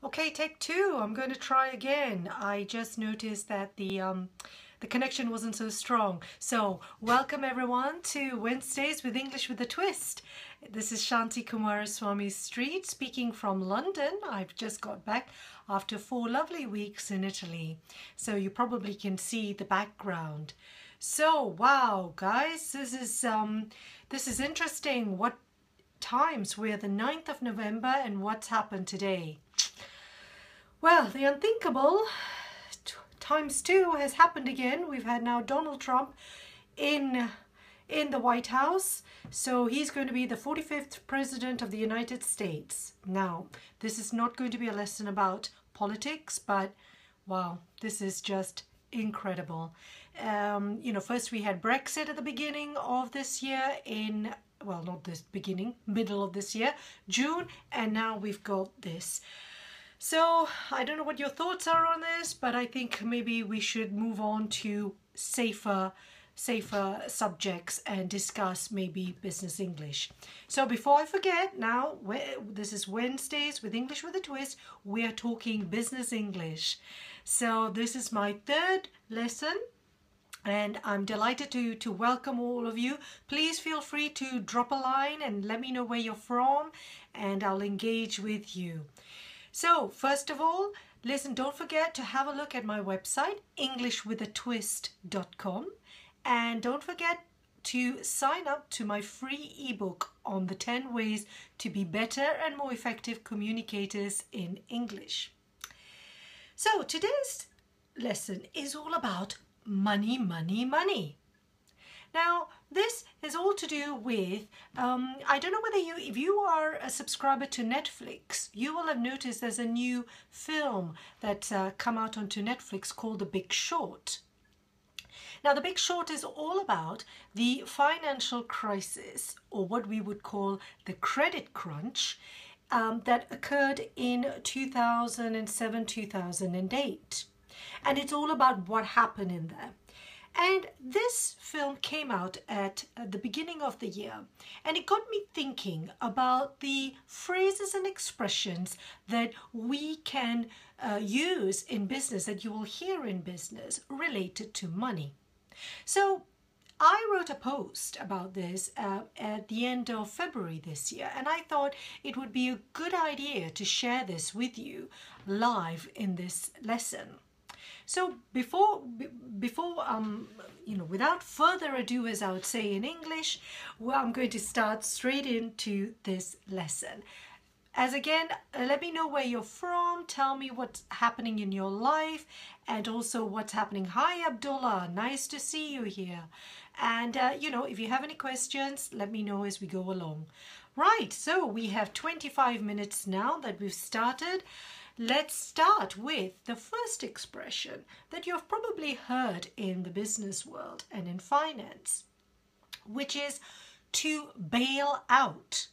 Okay, take two. I'm going to try again. I just noticed that the connection wasn't so strong. So, welcome everyone to Wednesdays with English with a Twist. This is Shanti Kumaraswamy Street speaking from London. I've just got back after 4 lovely weeks in Italy. So you probably can see the background. So, wow, guys, this is interesting. What times? We're the 9th of November and what's happened today? Well, the unthinkable times two has happened again. We've had now Donald Trump in the White House. So he's going to be the 45th President of the United States. Now, this is not going to be a lesson about politics, but wow, this is just incredible. First we had Brexit at the beginning of this year well, not this beginning, middle of this year, June, and now we've got this. So I don't know what your thoughts are on this, but I think maybe we should move on to safer subjects and discuss maybe business English. So before I forget, now this is Wednesdays with English with a Twist. We are talking business English. So this is my third lesson. And I'm delighted to welcome all of you. Please feel free to drop a line and let me know where you're from and I'll engage with you. So first of all, listen, don't forget to have a look at my website, englishwithatwist.com, and don't forget to sign up to my free ebook on the 10 ways to be better and more effective communicators in English. So today's lesson is all about money, money, money. Now, this is all to do with, I don't know whether if you are a subscriber to Netflix, you will have noticed there's a new film that's come out onto Netflix called The Big Short. Now, The Big Short is all about the financial crisis, or what we would call the credit crunch, that occurred in 2007-2008. And it's all about what happened in there. And this film came out at the beginning of the year, and it got me thinking about the phrases and expressions that we can use in business, that you will hear in business, related to money. So I wrote a post about this at the end of February this year, and I thought it would be a good idea to share this with you live in this lesson. So without further ado, as I would say in English, I'm going to start straight into this lesson. As again, let me know where you're from, tell me what's happening in your life, and also what's happening. Hi, Abdullah, nice to see you here. And, if you have any questions, let me know as we go along. Right, so we have 25 minutes now that we've started. Let's start with the first expression that you've probably heard in the business world and in finance, which is to bail out.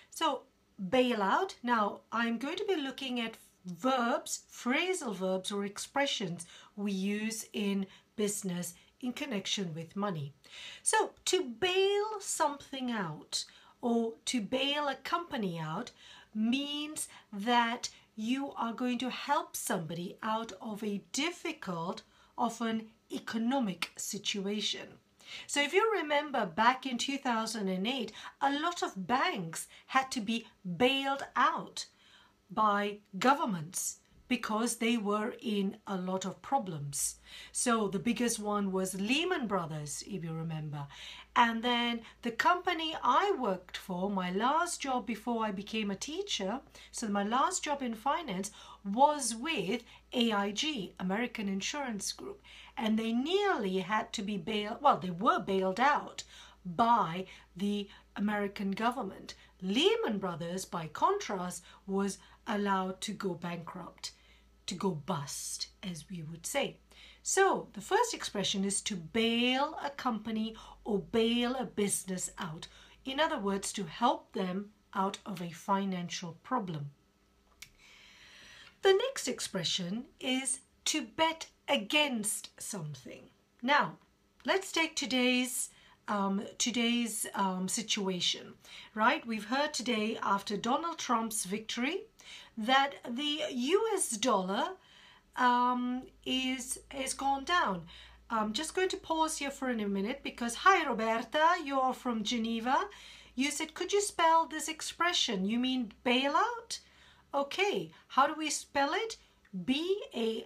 So, bail out. Now, I'm going to be looking at verbs, phrasal verbs or expressions we use in business in connection with money. So, to bail something out or to bail a company out means that you are going to help somebody out of a difficult, often economic situation. So if you remember back in 2008, a lot of banks had to be bailed out by governments because they were in a lot of problems. So the biggest one was Lehman Brothers, if you remember. And then the company I worked for, my last job before I became a teacher, so my last job in finance was with AIG, American Insurance Group. And they nearly had to be they were bailed out by the American government. Lehman Brothers, by contrast, was allowed to go bankrupt, to go bust, as we would say. So the first expression is to bail a company or bail a business out. In other words, to help them out of a financial problem. The next expression is to bet against something. Now, let's take today's today's situation, right? We've heard today after Donald Trump's victory that the US dollar is gone down. I'm just going to pause here for a minute because, hi Roberta, you're from Geneva. You said, could you spell this expression? You mean bailout? Okay, how do we spell it? B-A-I-L,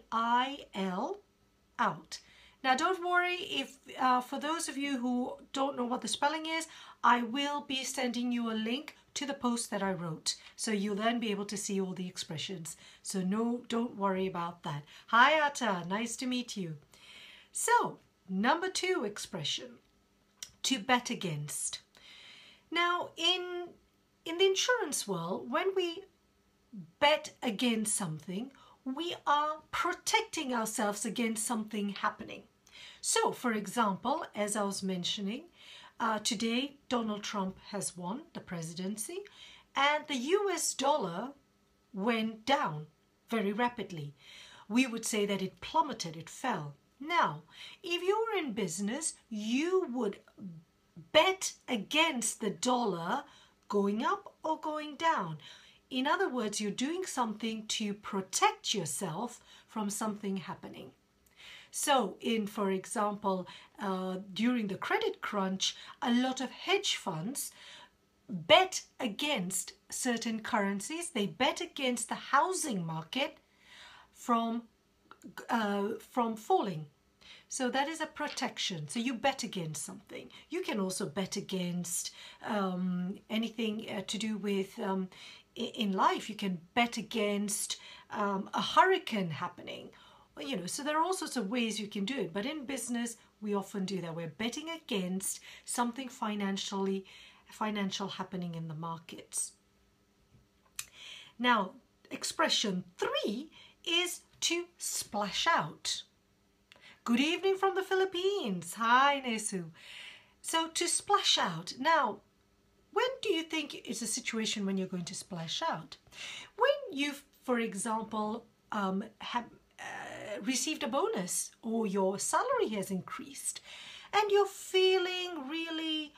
out. Now don't worry if for those of you who don't know what the spelling is, I will be sending you a link to the post that I wrote. So you'll then be able to see all the expressions. So no, don't worry about that. Hi Atta, nice to meet you. So, number 2 expression, to bet against. Now, in the insurance world, when we bet against something, we are protecting ourselves against something happening. So, for example, as I was mentioning, today Donald Trump has won the presidency and the US dollar went down very rapidly. We would say that it plummeted, it fell. Now, if you're in business, you would bet against the dollar going up or going down. In other words, you're doing something to protect yourself from something happening. So, for example, during the credit crunch, a lot of hedge funds bet against certain currencies. They bet against the housing market from falling. So that is a protection. So you bet against something. You can also bet against anything to do with in life. You can bet against a hurricane happening. You know, so there are all sorts of ways you can do it. But in business, we often do that. We're betting against something financial happening in the markets. Now, expression 3 is to splash out. Good evening from the Philippines. Hi, Nesu. So to splash out. Now, when do you think is a situation when you're going to splash out? When you've, for example, have received a bonus or your salary has increased and you're feeling really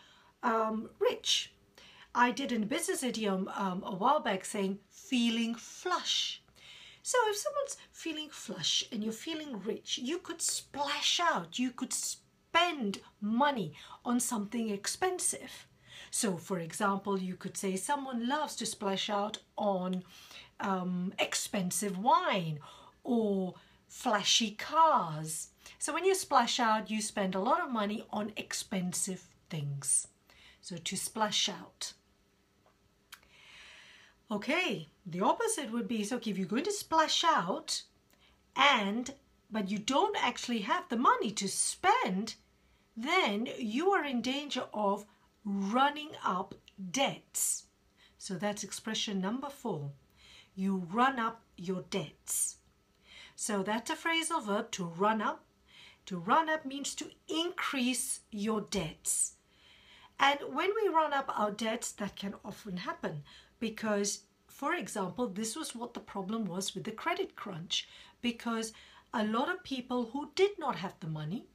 rich. I did a business idiom a while back saying feeling flush. So if someone's feeling flush and you're feeling rich, you could splash out, you could spend money on something expensive. So for example, you could say someone loves to splash out on expensive wine or flashy cars. So when you splash out, you spend a lot of money on expensive things. So to splash out. Okay, the opposite would be, so okay, if you're going to splash out but you don't actually have the money to spend, then you are in danger of running up debts. So that's expression number 4. You run up your debts. So that's a phrasal verb, to run up. To run up means to increase your debts. And when we run up our debts, that can often happen because, for example, this was what the problem was with the credit crunch, because a lot of people who did not have the money,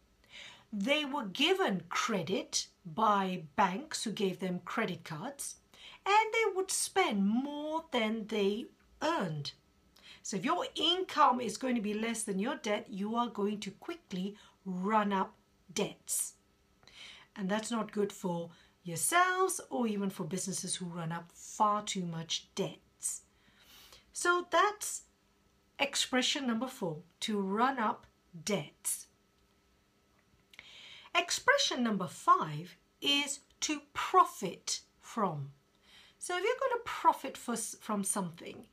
they were given credit by banks who gave them credit cards, and they would spend more than they earned. So if your income is going to be less than your debt, you are going to quickly run up debts. And that's not good for yourselves or even for businesses who run up far too much debts. So that's expression number 4, to run up debts. Expression number 5 is to profit from. So if you're going to profit from something,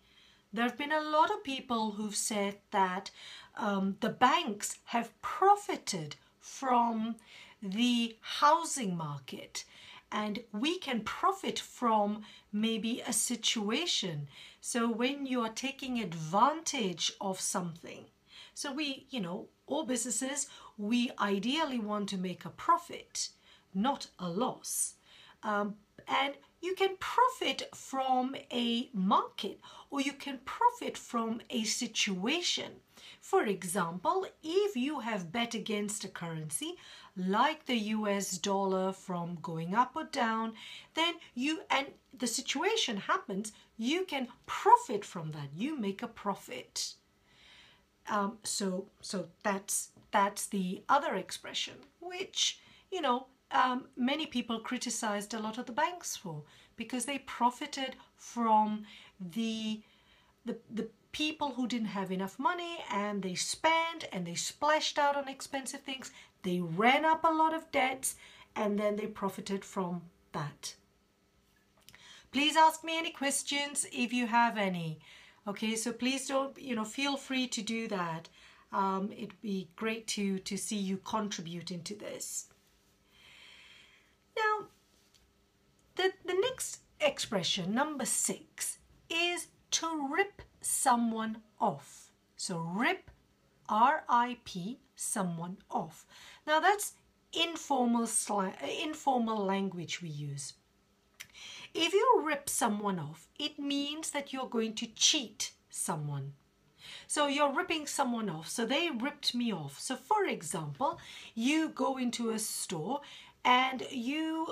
there have been a lot of people who've said that the banks have profited from the housing market, and we can profit from maybe a situation. So when you are taking advantage of something, so we, all businesses, we ideally want to make a profit, not a loss. And you can profit from a market, or you can profit from a situation. For example, if you have bet against a currency like the US dollar from going up or down, then and the situation happens, you can profit from that. You make a profit. So that's the other expression, which, many people criticized a lot of the banks for, because they profited from the people who didn't have enough money, and they spent and they splashed out on expensive things. They ran up a lot of debts, and then they profited from that. Please ask me any questions if you have any. Okay, so please don't, feel free to do that. It'd be great to see you contributing to this. Now, the next expression, number 6, is to rip someone off. So rip, R-I-P, someone off. Now that's informal language we use. If you rip someone off, it means that you're going to cheat someone. So you're ripping someone off. So they ripped me off. So for example, you go into a store and you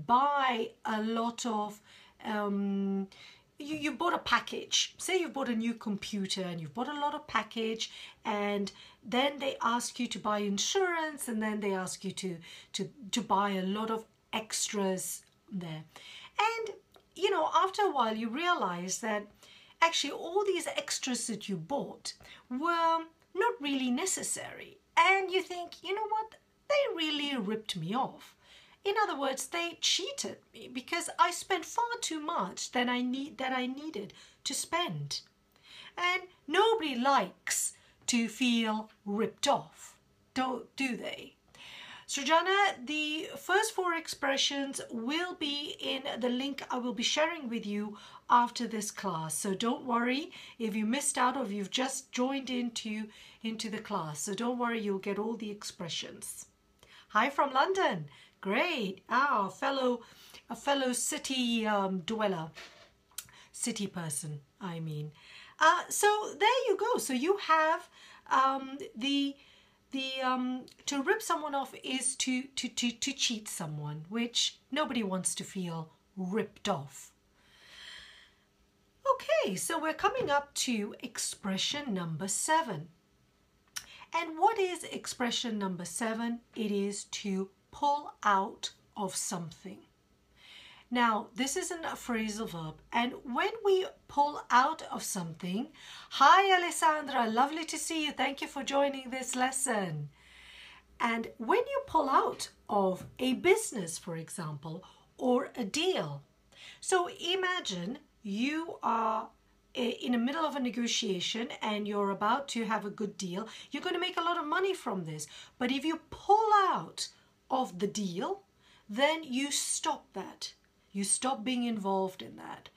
buy a lot of, you bought a package. Say you bought a new computer and you've bought a lot of package, and then they ask you to buy insurance, and then they ask you to buy a lot of extras there. And, after a while you realize that actually all these extras that you bought were not really necessary. And you think, you know what, they really ripped me off. In other words, they cheated me because I spent far too much than I needed to spend. And nobody likes to feel ripped off, do they? Srijana, the first 4 expressions will be in the link I will be sharing with you after this class. So don't worry if you missed out or if you've just joined into the class. So don't worry, you'll get all the expressions. Hi from London. Great. A fellow city dweller. City person, I mean. So there you go. So you have to rip someone off is to cheat someone, which nobody wants to feel ripped off. Okay, so we're coming up to expression number 7. And what is expression number 7? It is to pull out of something. Now, this isn't a phrasal verb, and when we pull out of something, hi Alessandra, lovely to see you. Thank you for joining this lesson. And when you pull out of a business, for example, or a deal. So imagine you are in the middle of a negotiation and you're about to have a good deal. You're going to make a lot of money from this. But if you pull out of the deal, then you stop that. You stop being involved in that.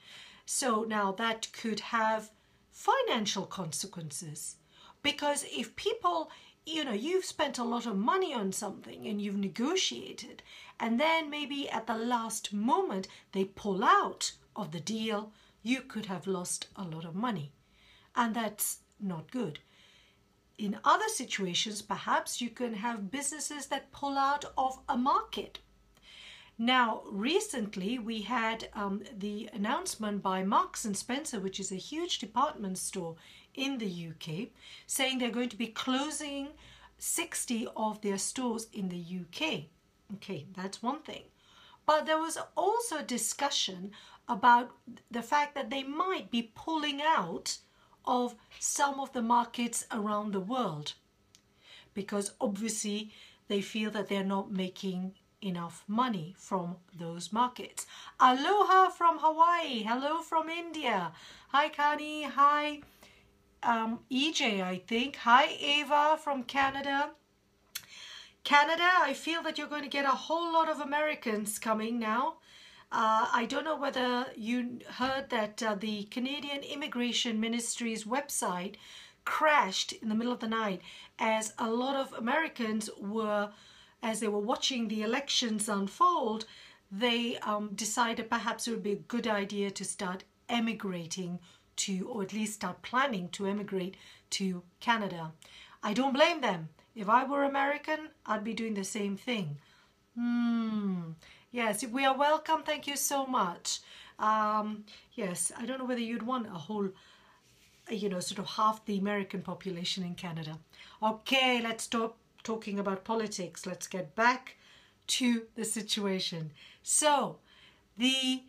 So now that could have financial consequences, because if people, you've spent a lot of money on something and you've negotiated, and then maybe at the last moment they pull out of the deal, you could have lost a lot of money, and that's not good. In other situations, perhaps you can have businesses that pull out of a market. Now, recently we had the announcement by Marks & Spencer, which is a huge department store in the UK, saying they're going to be closing 60 of their stores in the UK. Okay, that's one thing. But there was also discussion about the fact that they might be pulling out of some of the markets around the world, because obviously they feel that they're not making enough money from those markets. Aloha from Hawaii. Hello from India. Hi Kani. Hi EJ, I think. Hi Ava from Canada. Canada, I feel that you're going to get a whole lot of Americans coming now. I don't know whether you heard that the Canadian Immigration Ministry's website crashed in the middle of the night as a lot of Americans were, as they were watching the elections unfold, they decided perhaps it would be a good idea to start emigrating to, or at least start planning to emigrate to Canada. I don't blame them. If I were American, I'd be doing the same thing. Yes, we are welcome. Thank you so much. Yes, I don't know whether you'd want a whole, sort of half the American population in Canada. Okay, let's stop talking about politics. Let's get back to the situation. So, as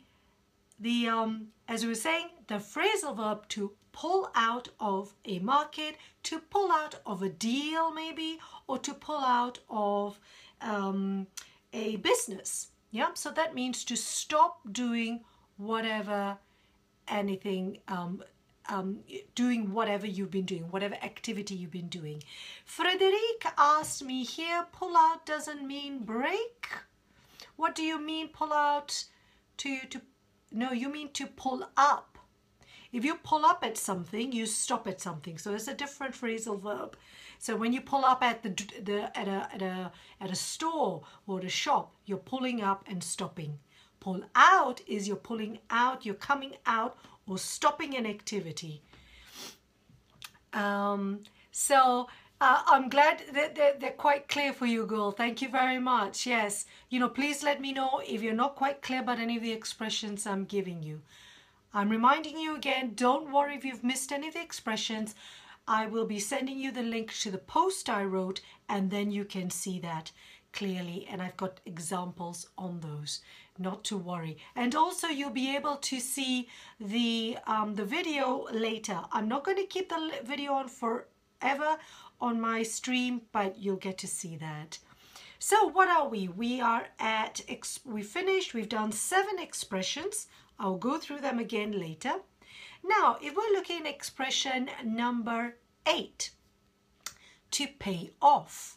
we were saying, the phrasal verb to pull out of a market, to pull out of a deal maybe, or to pull out of a business. Yeah, so that means to stop doing whatever, doing whatever you've been doing, whatever activity you've been doing. Frederic asked me here, pull out doesn't mean break. What do you mean pull out? No, you mean to pull up. If you pull up at something, you stop at something. So it's a different phrasal verb. So when you pull up at a store or a shop, you're pulling up and stopping. Pull out is you're pulling out, you're coming out or stopping an activity. So I'm glad that they're quite clear for you, girl. Thank you very much. Yes, please let me know if you're not quite clear about any of the expressions I'm giving you. I'm reminding you again, don't worry if you've missed any of the expressions. I will be sending you the link to the post I wrote, and then you can see that clearly. And I've got examples on those, not to worry. And also you'll be able to see the video later. I'm not going to keep the video on forever on my stream, but you'll get to see that. So what are we? We are at, we finished, we've done 7 expressions. I'll go through them again later. Now, if we're looking at expression number 8, to pay off.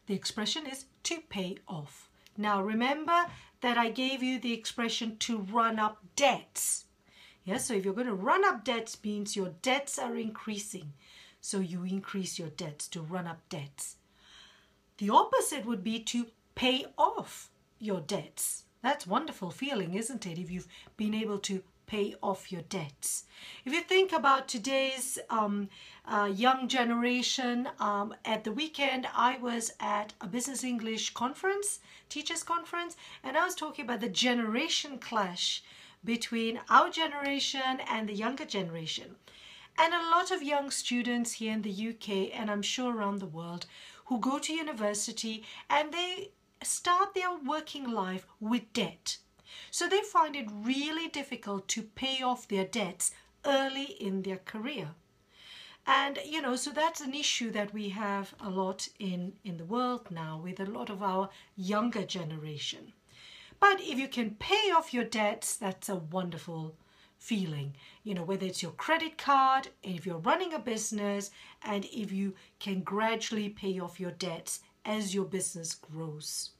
The expression is to pay off. Now, remember that I gave you the expression to run up debts. Yes, so if you're going to run up debts means your debts are increasing. So you increase your debts, to run up debts. The opposite would be to pay off your debts. That's a wonderful feeling, isn't it? If you've been able to pay off your debts. If you think about today's young generation, at the weekend I was at a business English conference, teachers conference, and I was talking about the generation clash between our generation and the younger generation. And a lot of young students here in the UK, and I'm sure around the world, who go to university and they start their working life with debt. So they find it really difficult to pay off their debts early in their career. And, so that's an issue that we have a lot in the world now with a lot of our younger generation. But if you can pay off your debts, that's a wonderful feeling, whether it's your credit card, if you're running a business, and if you can gradually pay off your debts as your business grows.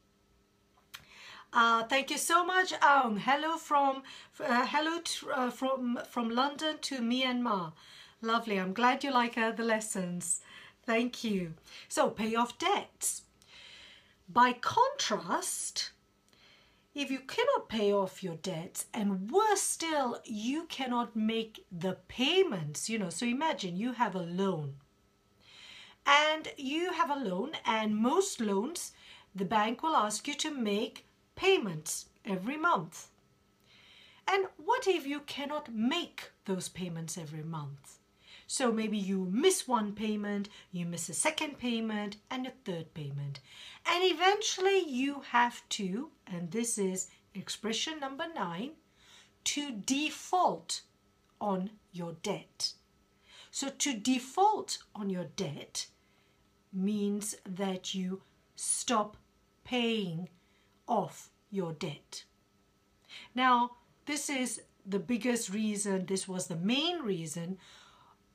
Thank you so much, Aung. Hello from London to Myanmar. Lovely. I'm glad you like the lessons. Thank you. So pay off debts. By contrast, if you cannot pay off your debts, and worse still, you cannot make the payments, so imagine you have a loan. And most loans, the bank will ask you to make payments every month. And what if you cannot make those payments every month? So maybe you miss one payment, you miss a second payment, and a third payment. And eventually you have to, and this is expression number 9, to default on your debt. So to default on your debt means that you stop paying off your debt. Now, this is the biggest reason, this was the main reason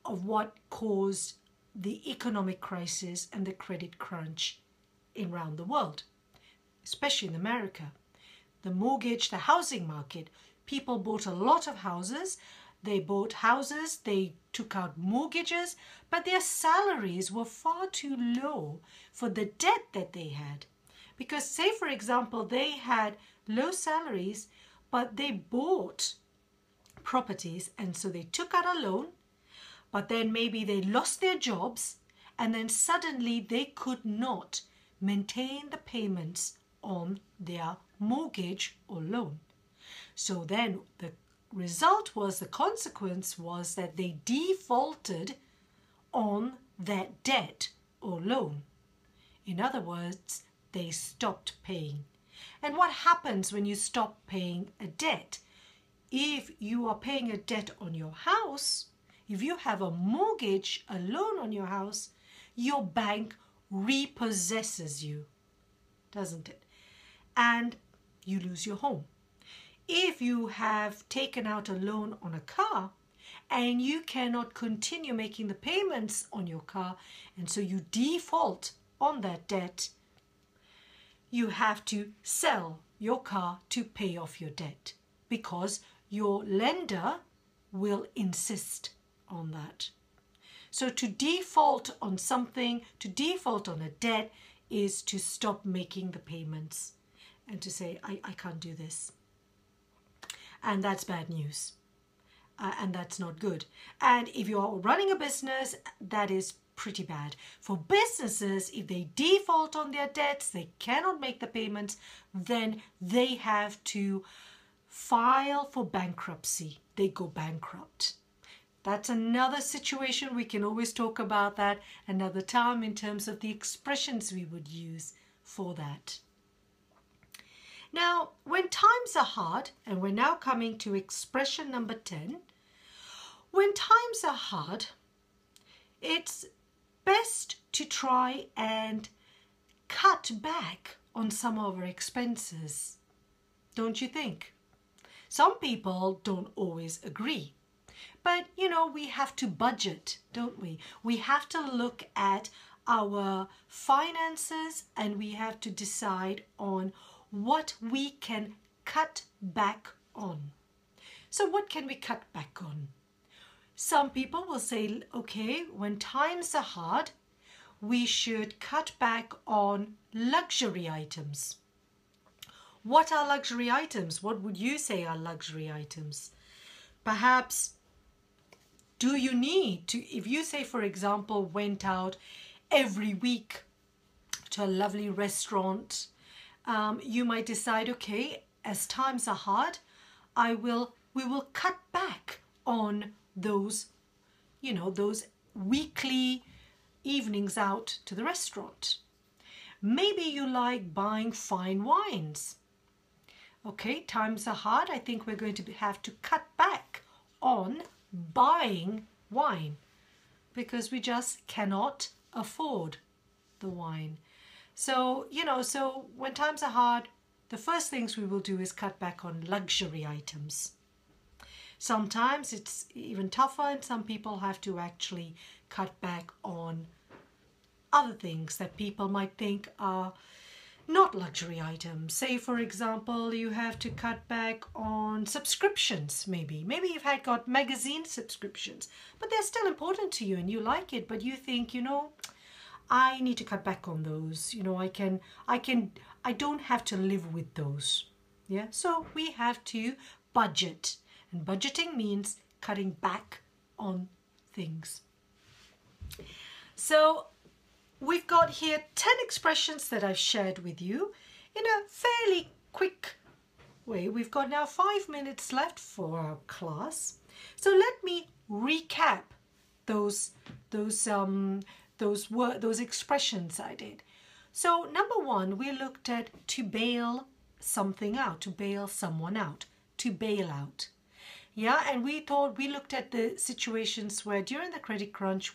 of what caused the economic crisis and the credit crunch around the world, especially in America. The mortgage, the housing market, people bought a lot of houses. They bought houses, they took out mortgages, but their salaries were far too low for the debt that they had. Because say, for example, they had low salaries, but they bought properties, and so they took out a loan, but then maybe they lost their jobs, and then suddenly they could not maintain the payments on their mortgage or loan. So then the result was, the consequence was that they defaulted on that debt or loan. In other words, they stopped paying. And what happens when you stop paying a debt? If you are paying a debt on your house, if you have a mortgage, a loan on your house, your bank repossesses you, doesn't it? And you lose your home. If you have taken out a loan on a car and you cannot continue making the payments on your car, and so you default on that debt, you have to sell your car to pay off your debt, because your lender will insist on that. So to default on something, to default on a debt, is to stop making the payments and to say, I can't do this. And that's bad news. And that's not good. And if you're running a business, that is pretty bad. For businesses, if they default on their debts, they cannot make the payments, then they have to file for bankruptcy. They go bankrupt. That's another situation. We can always talk about that another time in terms of the expressions we would use for that. Now, when times are hard, and we're now coming to expression number 10, when times are hard, it's best to try and cut back on some of our expenses, don't you think? Some people don't always agree. But, you know, we have to budget, don't we? We have to look at our finances, and we have to decide on what we can cut back on. So what can we cut back on? Some people will say, okay, when times are hard, we should cut back on luxury items. What are luxury items? What would you say are luxury items? Perhaps, do you need to, if you say, for example, went out every week to a lovely restaurant, you might decide, okay, as times are hard, we will cut back on those, you know, those weekly evenings out to the restaurant. Maybe you like buying fine wines. Okay, times are hard. I think we're going to have to cut back on buying wine because we just cannot afford the wine. So, you know, so when times are hard, the first things we will do is cut back on luxury items. Sometimes it's even tougher, and some people have to actually cut back on other things that people might think are not luxury items. Say, for example, you have to cut back on subscriptions, maybe. Maybe you've got magazine subscriptions, but they're still important to you and you like it, but you think, you know, I need to cut back on those. You know, I don't have to live with those. Yeah, so we have to budget. And budgeting means cutting back on things. So we've got here 10 expressions that I've shared with you in a fairly quick way. We've got now 5 minutes left for our class. So let me recap those expressions I did. So number 1, we looked at to bail something out, to bail someone out, to bail out. Yeah, and we looked at the situations where during the credit crunch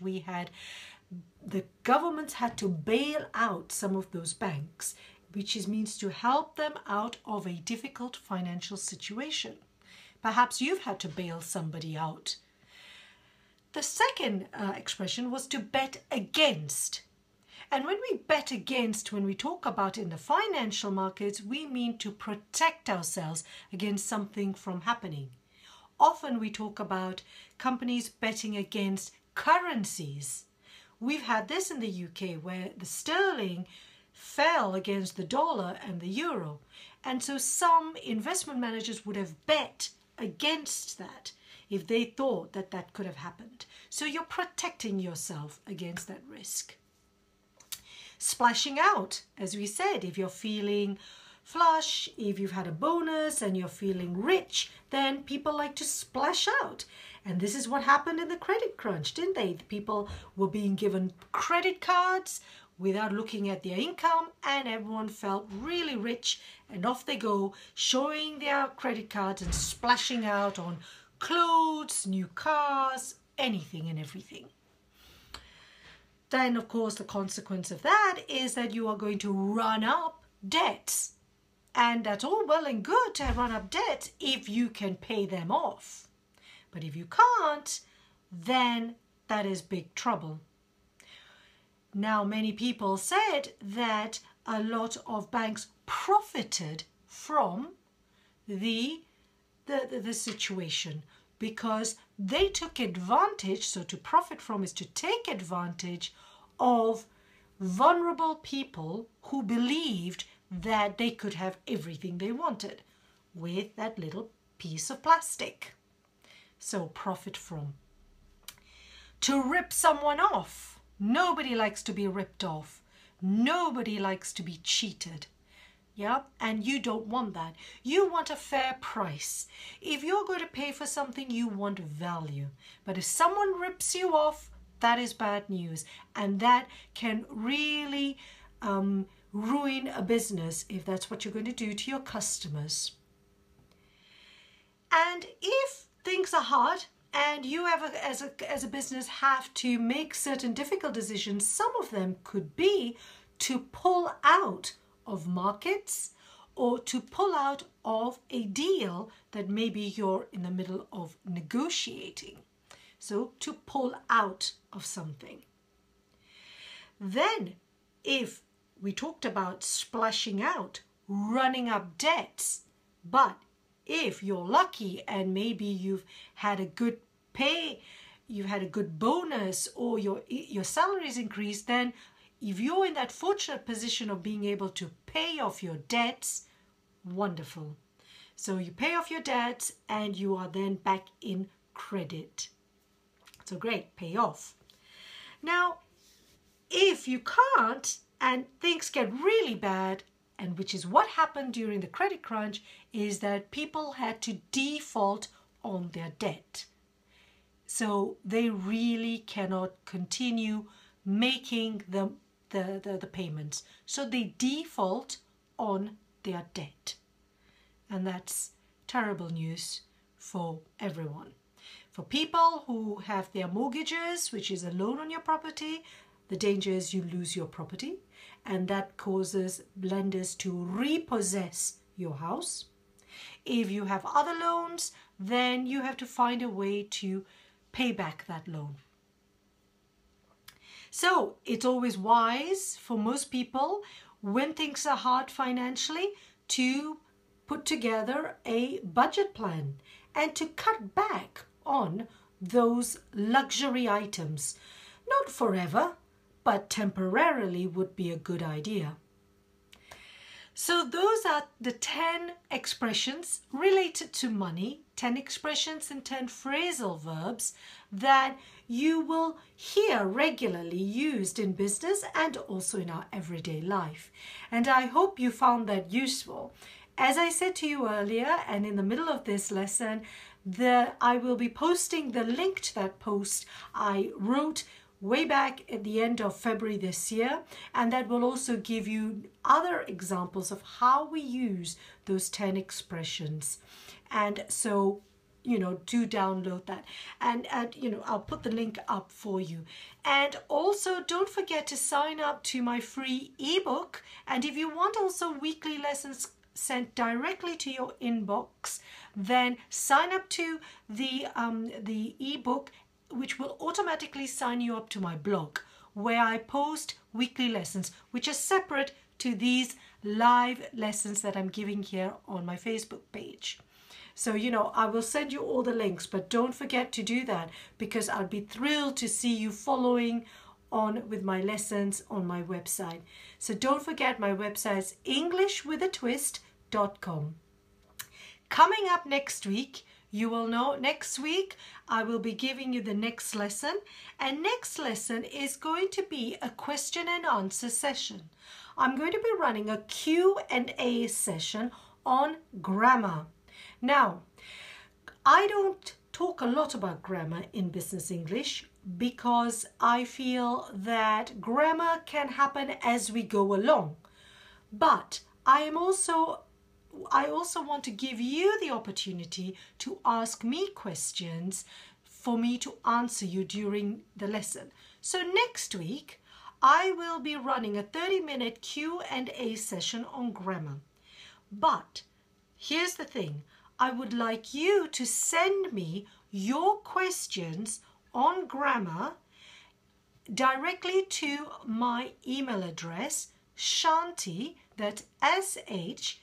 the governments had to bail out some of those banks, which means to help them out of a difficult financial situation. Perhaps you've had to bail somebody out. The second expression was to bet against. And when we bet against, when we talk about in the financial markets, we mean to protect ourselves against something from happening. Often we talk about companies betting against currencies. We've had this in the UK where the sterling fell against the dollar and the euro. And so some investment managers would have bet against that if they thought that that could have happened. So you're protecting yourself against that risk. Splashing out, as we said, if you're feeling flush, if you've had a bonus and you're feeling rich, then people like to splash out. And this is what happened in the credit crunch, didn't they? The people were being given credit cards without looking at their income, and everyone felt really rich, and off they go, showing their credit cards and splashing out on clothes, new cars, anything and everything. Then, of course, the consequence of that is that you are going to run up debts. And that's all well and good to run up debts if you can pay them off. But if you can't, then that is big trouble. Now, many people said that a lot of banks profited from the situation because they took advantage. So to profit from is to take advantage of vulnerable people who believed that they could have everything they wanted with that little piece of plastic. So profit from. To rip someone off. Nobody likes to be ripped off. Nobody likes to be cheated. Yeah, and you don't want that. You want a fair price. If you're going to pay for something, you want value. But if someone rips you off, that is bad news. And that can really ruin a business if that's what you're going to do to your customers. And if things are hard and you have as a business have to make certain difficult decisions, some of them could be to pull out of markets or to pull out of a deal that maybe you're in the middle of negotiating. So to pull out of something. Then if we talked about splashing out, running up debts, but if you're lucky and maybe you've had a good pay, you've had a good bonus, or your salary's increased, then if you're in that fortunate position of being able to pay off your debts, wonderful. So you pay off your debts and you are then back in credit. So great, pay off. Now, if you can't and things get really bad, and which is what happened during the credit crunch, is that people had to default on their debt. So they really cannot continue making the payments. So they default on their debt. And that's terrible news for everyone. For people who have their mortgages, which is a loan on your property, the danger is you lose your property, and that causes lenders to repossess your house. If you have other loans, then you have to find a way to pay back that loan. So it's always wise for most people, when things are hard financially, to put together a budget plan and to cut back on those luxury items. Not forever, but temporarily would be a good idea. So those are the 10 expressions related to money, 10 expressions and 10 phrasal verbs that you will hear regularly used in business and also in our everyday life. And I hope you found that useful. As I said to you earlier, and in the middle of this lesson, I will be posting the link to that post I wrote way back at the end of February this year, and that will also give you other examples of how we use those 10 expressions. And so, do download that, and I'll put the link up for you. And also don't forget to sign up to my free ebook, and if you want also weekly lessons sent directly to your inbox, then sign up to the ebook, which will automatically sign you up to my blog, where I post weekly lessons, which are separate to these live lessons that I'm giving here on my Facebook page. So, I will send you all the links, but don't forget to do that, because I'd be thrilled to see you following on with my lessons on my website. So don't forget, my website is englishwithatwist.com. Coming up next week, you will know next week I will be giving you the next lesson, and next lesson is going to be a question and answer session. I'm going to be running a Q&A session on grammar. Now, I don't talk a lot about grammar in business English because I feel that grammar can happen as we go along. But I also want to give you the opportunity to ask me questions for me to answer you during the lesson. So next week, I will be running a 30-minute Q&A session on grammar. But here's the thing. I would like you to send me your questions on grammar directly to my email address, Shanti, that's SHANTHI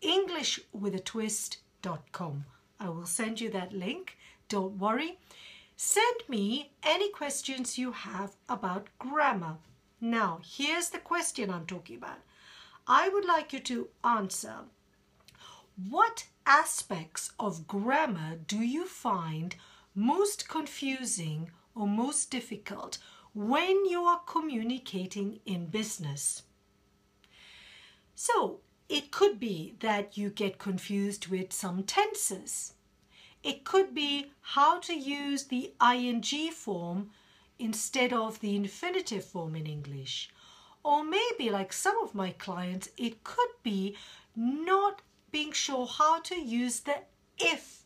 @englishwithatwist.com. I will send you that link. Don't worry. Send me any questions you have about grammar. Now, here's the question I'm talking about. I would like you to answer, what aspects of grammar do you find most confusing or most difficult when you are communicating in business? So, it could be that you get confused with some tenses. It could be how to use the ing form instead of the infinitive form in English. Or maybe, like some of my clients, it could be not being sure how to use the if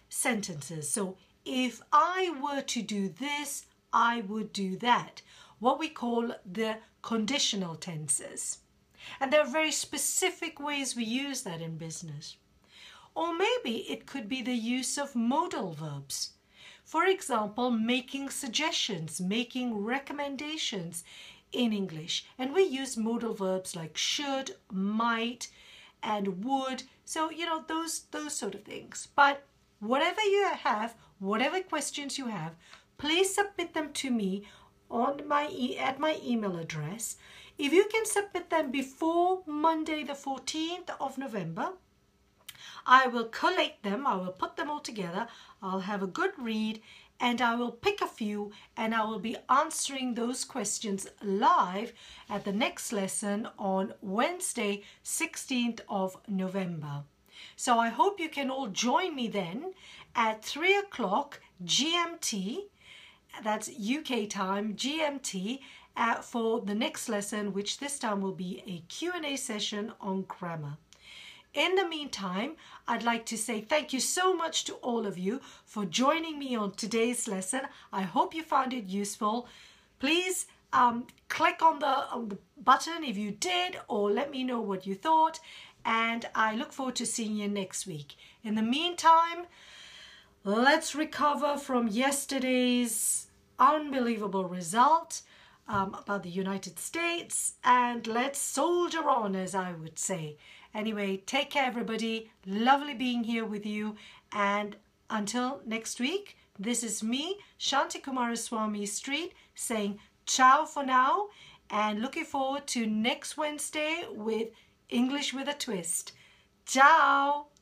sentences. So, if I were to do this, I would do that. What we call the conditional tenses. And there are very specific ways we use that in business. Or maybe it could be the use of modal verbs. For example, making suggestions, making recommendations in English, and we use modal verbs like should, might, and would. So, you know, those sort of things. But whatever you have, whatever questions you have, please submit them to me on at my email address. If you can submit them before Monday the 14th of November, I will collate them, I will put them all together, I'll have a good read, and I will pick a few and I will be answering those questions live at the next lesson on Wednesday, 16th of November. So I hope you can all join me then at 3 o'clock GMT, that's UK time, GMT, for the next lesson, which this time will be a Q&A session on grammar. In the meantime, I'd like to say thank you so much to all of you for joining me on today's lesson. I hope you found it useful. Please click on the button if you did, or let me know what you thought. And I look forward to seeing you next week. In the meantime, let's recover from yesterday's unbelievable result about the United States, and let's soldier on, as I would say. Anyway, take care, everybody. Lovely being here with you. And until next week, this is me, Shanti Kumaraswamy Street, saying ciao for now, and looking forward to next Wednesday with English with a Twist. Ciao!